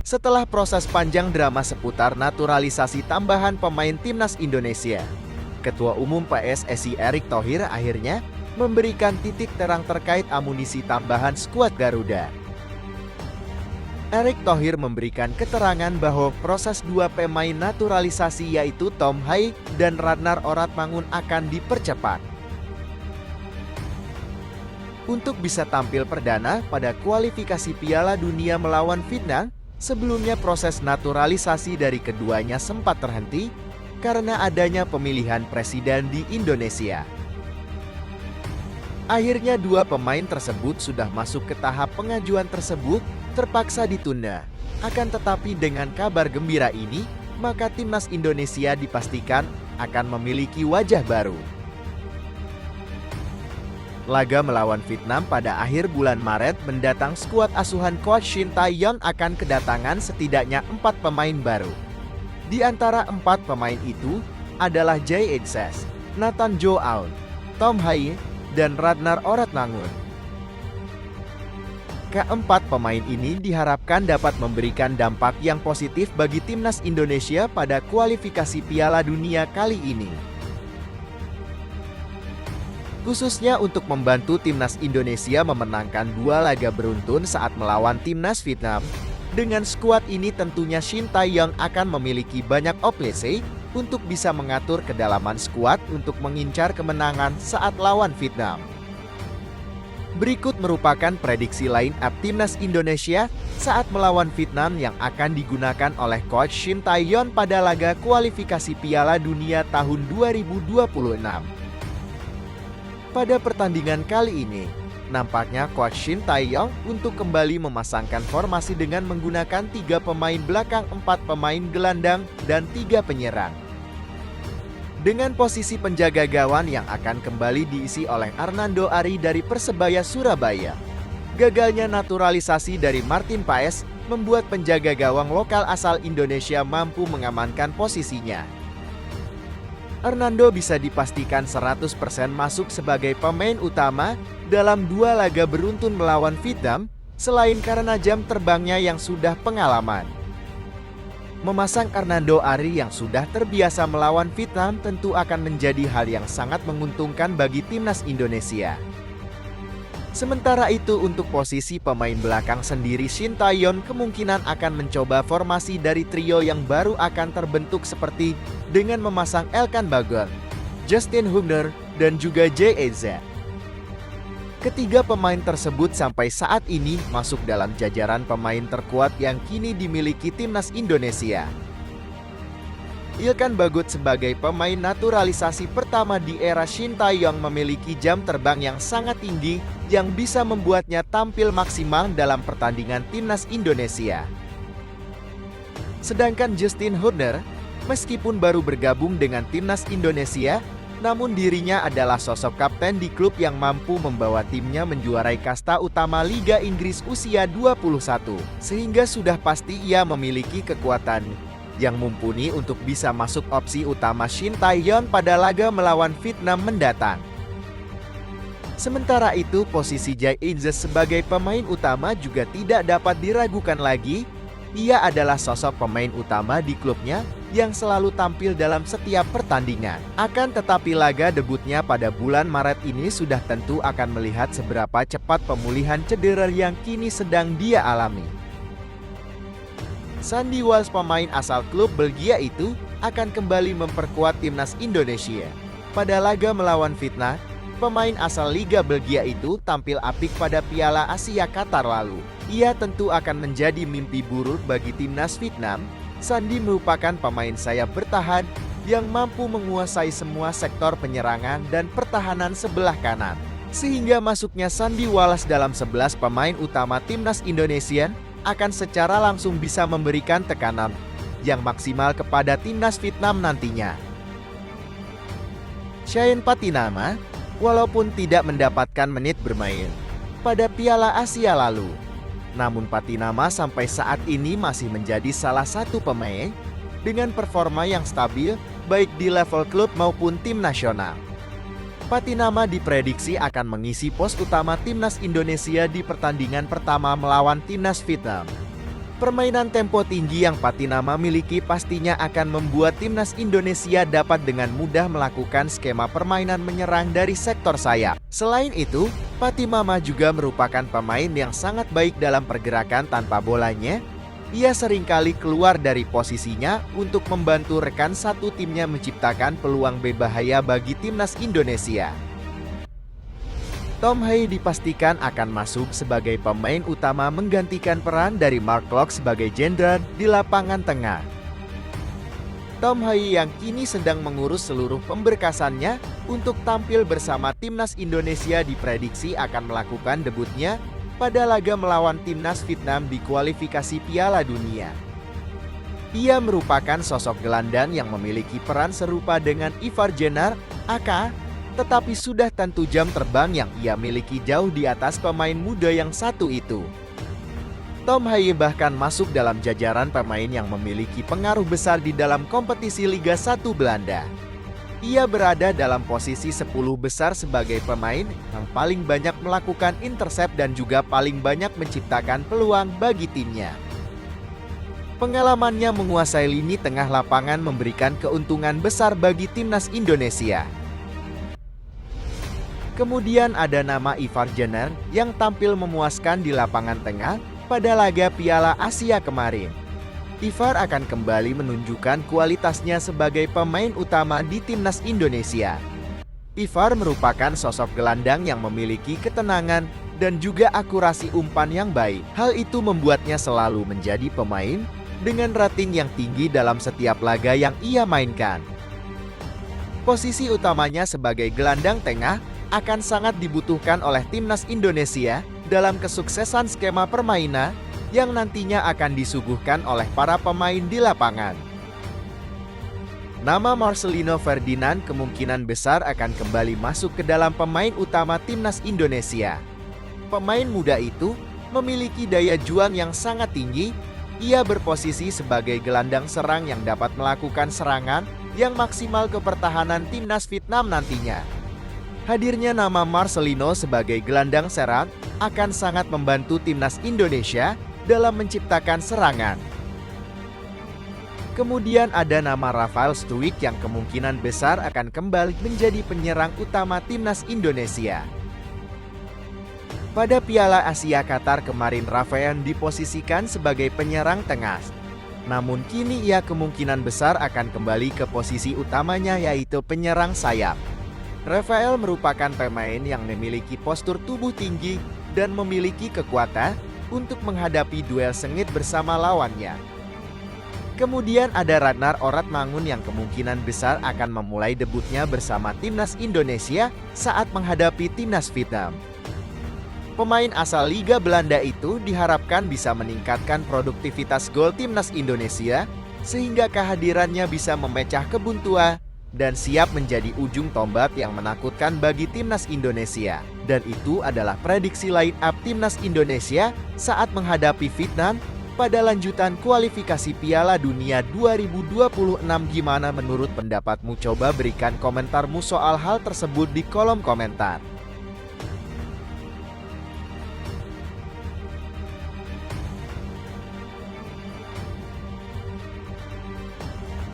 Setelah proses panjang drama seputar naturalisasi tambahan pemain timnas Indonesia, Ketua Umum PSSI Erick Thohir akhirnya memberikan titik terang terkait amunisi tambahan skuad Garuda. Erick Thohir memberikan keterangan bahwa proses dua pemain naturalisasi yaitu Tom Hai dan Radnar Oratmangun akan dipercepat untuk bisa tampil perdana pada kualifikasi Piala Dunia melawan Vietnam. Sebelumnya proses naturalisasi dari keduanya sempat terhenti karena adanya pemilihan presiden di Indonesia. Akhirnya dua pemain tersebut sudah masuk ke tahap pengajuan tersebut terpaksa ditunda. Akan tetapi dengan kabar gembira ini, maka timnas Indonesia dipastikan akan memiliki wajah baru. Laga melawan Vietnam pada akhir bulan Maret mendatang, skuad asuhan coach Shin Tae-yeon akan kedatangan setidaknya 4 pemain baru. Di antara 4 pemain itu adalah Jae In-sek, Nathan Jo Aun, Tom Hai, dan Radnar Oratmangun. Keempat pemain ini diharapkan dapat memberikan dampak yang positif bagi timnas Indonesia pada kualifikasi Piala Dunia kali ini. Khususnya untuk membantu timnas Indonesia memenangkan 2 laga beruntun saat melawan timnas Vietnam. Dengan skuad ini tentunya Shin Tae-yeon akan memiliki banyak opsi untuk bisa mengatur kedalaman skuad untuk mengincar kemenangan saat lawan Vietnam. Berikut merupakan prediksi line up timnas Indonesia saat melawan Vietnam yang akan digunakan oleh coach Shin Tae-yeon pada laga kualifikasi Piala Dunia tahun 2026. Pada pertandingan kali ini, nampaknya coach Shin Tae-yeon untuk kembali memasangkan formasi dengan menggunakan 3 pemain belakang, 4 pemain gelandang, dan 3 penyerang. Dengan posisi penjaga gawang yang akan kembali diisi oleh Arnando Ari dari Persebaya Surabaya. Gagalnya naturalisasi dari Martin Paes membuat penjaga gawang lokal asal Indonesia mampu mengamankan posisinya. Arnando bisa dipastikan 100% masuk sebagai pemain utama dalam 2 laga beruntun melawan Vietnam, selain karena jam terbangnya yang sudah pengalaman. Memasang Arnando Ari yang sudah terbiasa melawan Vietnam tentu akan menjadi hal yang sangat menguntungkan bagi timnas Indonesia. Sementara itu untuk posisi pemain belakang sendiri, Shin Tae-yeon kemungkinan akan mencoba formasi dari trio yang baru akan terbentuk seperti dengan memasang Elkan Bagot, Justin Hubner, dan juga Jae In-sek. Ketiga pemain tersebut sampai saat ini masuk dalam jajaran pemain terkuat yang kini dimiliki timnas Indonesia. Elkan Bagot sebagai pemain naturalisasi pertama di era Shin Tae-yeon memiliki jam terbang yang sangat tinggi yang bisa membuatnya tampil maksimal dalam pertandingan timnas Indonesia. Sedangkan Justin Hubner, meskipun baru bergabung dengan timnas Indonesia, namun dirinya adalah sosok kapten di klub yang mampu membawa timnya menjuarai kasta utama Liga Inggris usia 21, sehingga sudah pasti ia memiliki kekuatan yang mumpuni untuk bisa masuk opsi utama Shin Tae-yeon pada laga melawan Vietnam mendatang. Sementara itu, posisi Jae In-sek sebagai pemain utama juga tidak dapat diragukan lagi. Ia adalah sosok pemain utama di klubnya yang selalu tampil dalam setiap pertandingan. Akan tetapi laga debutnya pada bulan Maret ini sudah tentu akan melihat seberapa cepat pemulihan cedera yang kini sedang dia alami. Sandy Walsh, pemain asal klub Belgia itu, akan kembali memperkuat timnas Indonesia. Pada laga melawan Vietnam, pemain asal Liga Belgia itu tampil apik pada Piala Asia Qatar lalu. Ia tentu akan menjadi mimpi buruk bagi timnas Vietnam. Sandy merupakan pemain sayap bertahan yang mampu menguasai semua sektor penyerangan dan pertahanan sebelah kanan. Sehingga masuknya Sandy Walsh dalam 11 pemain utama timnas Indonesia akan secara langsung bisa memberikan tekanan yang maksimal kepada timnas Vietnam nantinya. Chien Patinama, walaupun tidak mendapatkan menit bermain pada Piala Asia lalu, namun Patinama sampai saat ini masih menjadi salah satu pemain dengan performa yang stabil baik di level klub maupun tim nasional. Patinama diprediksi akan mengisi pos utama timnas Indonesia di pertandingan pertama melawan timnas Vietnam. Permainan tempo tinggi yang Patinama miliki pastinya akan membuat timnas Indonesia dapat dengan mudah melakukan skema permainan menyerang dari sektor sayap. Selain itu, Patimama juga merupakan pemain yang sangat baik dalam pergerakan tanpa bolanya. Ia seringkali keluar dari posisinya untuk membantu rekan satu timnya menciptakan peluang berbahaya bagi timnas Indonesia. Tom Hai dipastikan akan masuk sebagai pemain utama menggantikan peran dari Mark Klok sebagai jenderal di lapangan tengah. Tom Hai yang kini sedang mengurus seluruh pemberkasannya untuk tampil bersama timnas Indonesia diprediksi akan melakukan debutnya pada laga melawan timnas Vietnam di kualifikasi Piala Dunia. Ia merupakan sosok gelandang yang memiliki peran serupa dengan Ivar Jenner, AK, tetapi sudah tentu jam terbang yang ia miliki jauh di atas pemain muda yang satu itu. Tom Hai bahkan masuk dalam jajaran pemain yang memiliki pengaruh besar di dalam kompetisi Liga 1 Belanda. Ia berada dalam posisi 10 besar sebagai pemain yang paling banyak melakukan intercept dan juga paling banyak menciptakan peluang bagi timnya. Pengalamannya menguasai lini tengah lapangan memberikan keuntungan besar bagi timnas Indonesia. Kemudian ada nama Ivar Jenner yang tampil memuaskan di lapangan tengah pada laga Piala Asia kemarin. Ivar akan kembali menunjukkan kualitasnya sebagai pemain utama di timnas Indonesia. Ivar merupakan sosok gelandang yang memiliki ketenangan dan juga akurasi umpan yang baik. Hal itu membuatnya selalu menjadi pemain dengan rating yang tinggi dalam setiap laga yang ia mainkan. Posisi utamanya sebagai gelandang tengah akan sangat dibutuhkan oleh timnas Indonesia dalam kesuksesan skema permainan yang nantinya akan disuguhkan oleh para pemain di lapangan. Nama Marcelino Ferdinand kemungkinan besar akan kembali masuk ke dalam pemain utama timnas Indonesia. Pemain muda itu memiliki daya juang yang sangat tinggi. Ia berposisi sebagai gelandang serang yang dapat melakukan serangan yang maksimal ke pertahanan timnas Vietnam nantinya. Hadirnya nama Marcelino sebagai gelandang serang akan sangat membantu timnas Indonesia dalam menciptakan serangan. Kemudian ada nama Rafael Struijk yang kemungkinan besar akan kembali menjadi penyerang utama timnas Indonesia. Pada Piala Asia Qatar kemarin Rafael diposisikan sebagai penyerang tengah. Namun kini ia kemungkinan besar akan kembali ke posisi utamanya yaitu penyerang sayap. Rafael merupakan pemain yang memiliki postur tubuh tinggi dan memiliki kekuatan untuk menghadapi duel sengit bersama lawannya. Kemudian ada Radnar Oratmangun yang kemungkinan besar akan memulai debutnya bersama timnas Indonesia saat menghadapi timnas Vietnam. Pemain asal Liga Belanda itu diharapkan bisa meningkatkan produktivitas gol timnas Indonesia sehingga kehadirannya bisa memecah kebuntuan dan siap menjadi ujung tombak yang menakutkan bagi timnas Indonesia. Dan itu adalah prediksi line up timnas Indonesia saat menghadapi Vietnam pada lanjutan kualifikasi Piala Dunia 2026. Gimana menurut pendapatmu? Coba berikan komentarmu soal hal tersebut di kolom komentar.